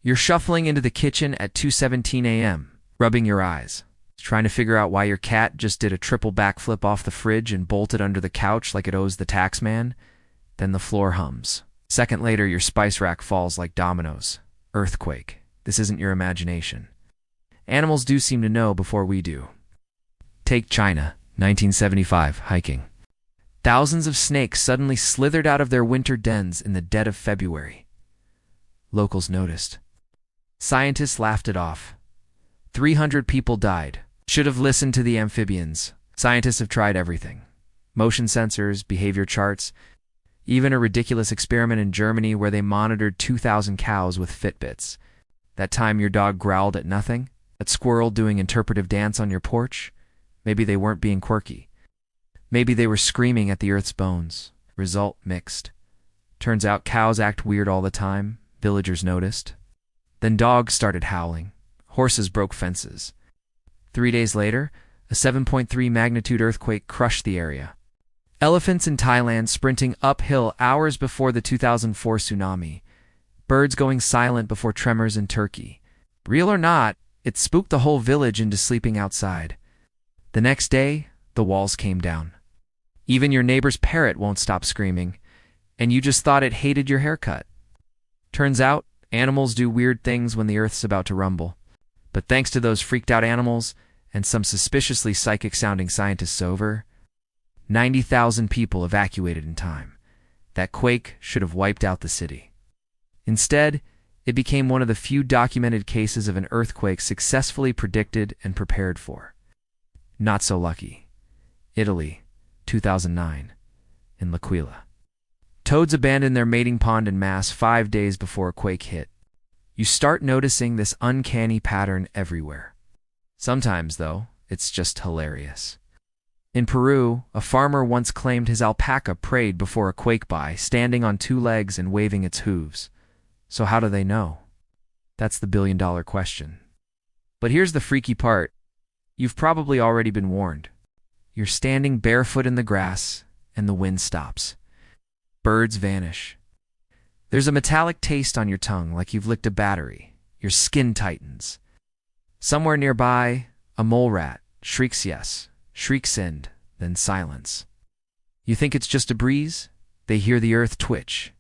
You're shuffling into the kitchen at 2:17 a.m., rubbing your eyes, trying to figure out why your cat just did a triple backflip off the fridge and bolted under the couch like it owes the tax man. Then the floor hums. A second later, your spice rack falls like dominoes. Earthquake. This isn't your imagination. Animals do seem to know before we do. Take China, 1975, hiking. Thousands of snakes suddenly slithered out of their winter dens in the dead of February. Locals noticed. Scientists laughed it off. 300 people died. Should have listened to the amphibians. Scientists have tried everything. Motion sensors, behavior charts, even a ridiculous experiment in Germany where they monitored 2,000 cows with Fitbits. That time your dog growled at nothing? That squirrel doing interpretive dance on your porch? Maybe they weren't being quirky. Maybe they were screaming at the Earth's bones. Result mixed. Turns out cows act weird all the time. Villagers noticed. Then dogs started howling. Horses broke fences. 3 days later, a 7.3 magnitude earthquake crushed the area. Elephants in Thailand sprinting uphill hours before the 2004 tsunami. Birds going silent before tremors in Turkey. Real or not, it spooked the whole village into sleeping outside. The next day, the walls came down. Even your neighbor's parrot won't stop screaming, and you just thought it hated your haircut. Turns out, animals do weird things when the Earth's about to rumble. But thanks to those freaked out animals and some suspiciously psychic-sounding scientists over, 90,000 people evacuated in time. That quake should have wiped out the city. Instead, it became one of the few documented cases of an earthquake successfully predicted and prepared for. Not so lucky. Italy, 2009, in L'Aquila. Toads abandoned their mating pond en masse 5 days before a quake hit. You start noticing this uncanny pattern everywhere. Sometimes, though, it's just hilarious. In Peru, a farmer once claimed his alpaca prayed before a quake by standing on 2 legs and waving its hooves. So how do they know? That's the billion-dollar question. But here's the freaky part. You've probably already been warned. You're standing barefoot in the grass, and the wind stops. Birds vanish. There's a metallic taste on your tongue like you've licked a battery. Your skin tightens. Somewhere nearby, a mole rat shrieks yes, shrieks end, then silence. You think it's just a breeze? They hear the earth twitch.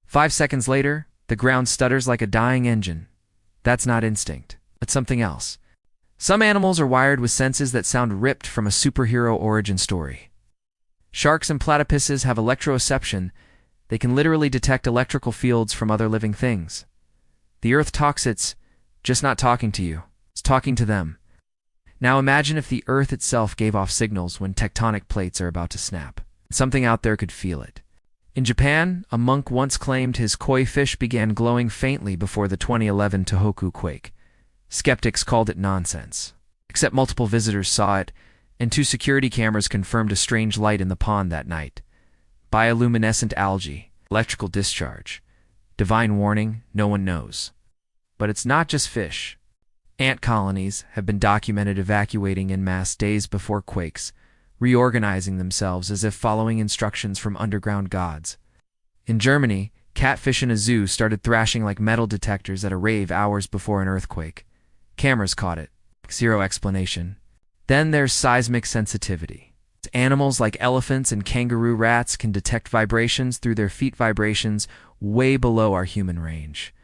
5 seconds later, the ground stutters like a dying engine. That's not instinct. It's something else. Some animals are wired with senses that sound ripped from a superhero origin story. Sharks and platypuses have electroreception. They can literally detect electrical fields from other living things. The Earth talks, it's just not talking to you. It's talking to them. Now imagine if the Earth itself gave off signals when tectonic plates are about to snap. Something out there could feel it. In Japan, a monk once claimed his koi fish began glowing faintly before the 2011 Tohoku quake. Skeptics called it nonsense. Except multiple visitors saw it, and 2 security cameras confirmed a strange light in the pond that night. Bioluminescent algae, electrical discharge. Divine warning, no one knows. But it's not just fish. Ant colonies have been documented evacuating en masse days before quakes, reorganizing themselves as if following instructions from underground gods. In Germany, catfish in a zoo started thrashing like metal detectors at a rave hours before an earthquake. Cameras caught it. Zero explanation. Then there's seismic sensitivity. Animals like elephants and kangaroo rats can detect vibrations through their feet, vibrations way below our human range.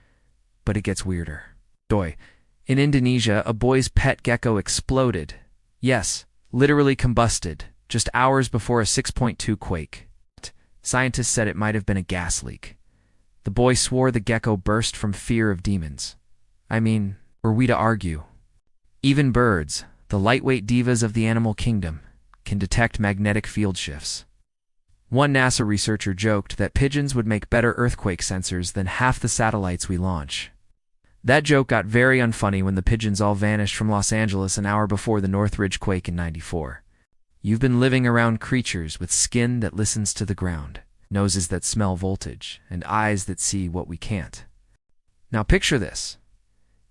But it gets weirder. In Indonesia, a boy's pet gecko exploded. Yes, literally combusted, just hours before a 6.2 quake. Scientists said it might have been a gas leak. The boy swore the gecko burst from fear of demons. I mean, were we to argue? Even birds, the lightweight divas of the animal kingdom, can detect magnetic field shifts. One NASA researcher joked that pigeons would make better earthquake sensors than half the satellites we launch. That joke got very unfunny when the pigeons all vanished from Los Angeles an hour before the Northridge quake in '94. You've been living around creatures with skin that listens to the ground, noses that smell voltage, and eyes that see what we can't. Now picture this.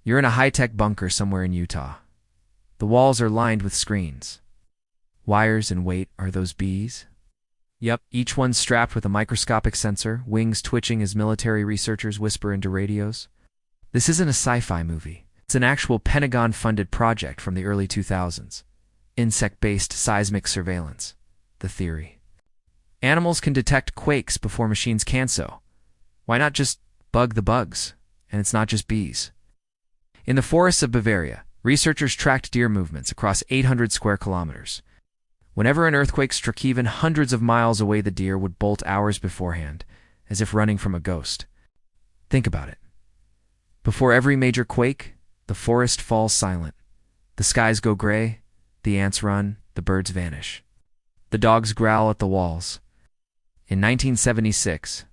You're in a high-tech bunker somewhere in Utah. The walls are lined with screens. Wires and weight are those bees? Yep, each one strapped with a microscopic sensor, wings twitching as military researchers whisper into radios. This isn't a sci-fi movie. It's an actual Pentagon-funded project from the early 2000s. Insect-based seismic surveillance. The theory. Animals can detect quakes before machines can so. Why not just bug the bugs? And it's not just bees. In the forests of Bavaria, researchers tracked deer movements across 800 square kilometers. Whenever an earthquake struck even hundreds of miles away, the deer would bolt hours beforehand, as if running from a ghost. Think about it. Before every major quake, the forest falls silent. The skies go gray, the ants run, the birds vanish. The dogs growl at the walls. In 1976,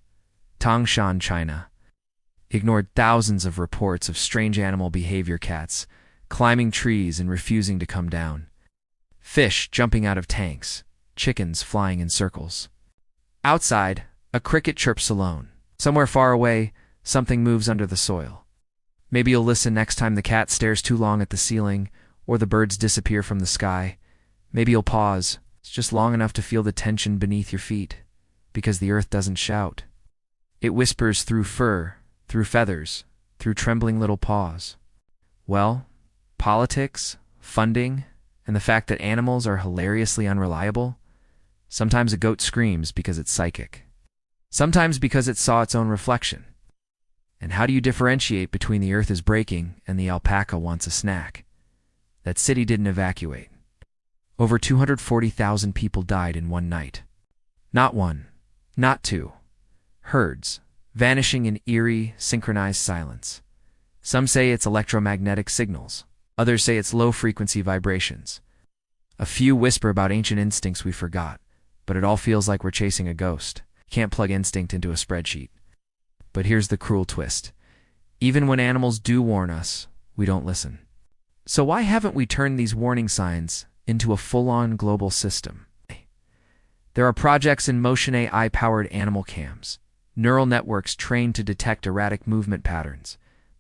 Tangshan, China, ignored thousands of reports of strange animal behavior: cats climbing trees and refusing to come down, fish jumping out of tanks, chickens flying in circles. Outside, a cricket chirps alone. Somewhere far away, something moves under the soil. Maybe you'll listen next time the cat stares too long at the ceiling, or the birds disappear from the sky. Maybe you'll pause. It's just long enough to feel the tension beneath your feet, because the earth doesn't shout. It whispers through fur, through feathers, through trembling little paws. Well, politics, funding, and the fact that animals are hilariously unreliable. Sometimes a goat screams because it's psychic. Sometimes because it saw its own reflection. And how do you differentiate between the earth is breaking and the alpaca wants a snack? That city didn't evacuate. Over 240,000 people died in one night. Not one, not two. Herds, vanishing in eerie, synchronized silence. Some say it's electromagnetic signals. Others say it's low-frequency vibrations. A few whisper about ancient instincts we forgot, but it all feels like we're chasing a ghost. Can't plug instinct into a spreadsheet. But here's the cruel twist. Even when animals do warn us, we don't listen. So why haven't we turned these warning signs into a full-on global system? There are projects in motion: AI-powered animal cams, neural networks trained to detect erratic movement patterns,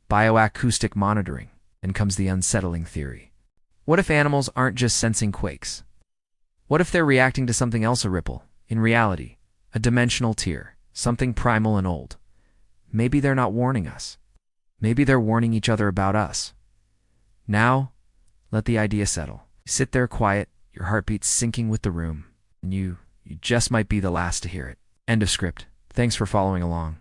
bioacoustic monitoring, and comes the unsettling theory. What if animals aren't just sensing quakes? What if they're reacting to something else: a ripple, in reality, a dimensional tear, something primal and old? Maybe they're not warning us. Maybe they're warning each other about us. Now, let the idea settle. Sit there quiet, your heartbeat syncing with the room, and you just might be the last to hear it. End of script. Thanks for following along.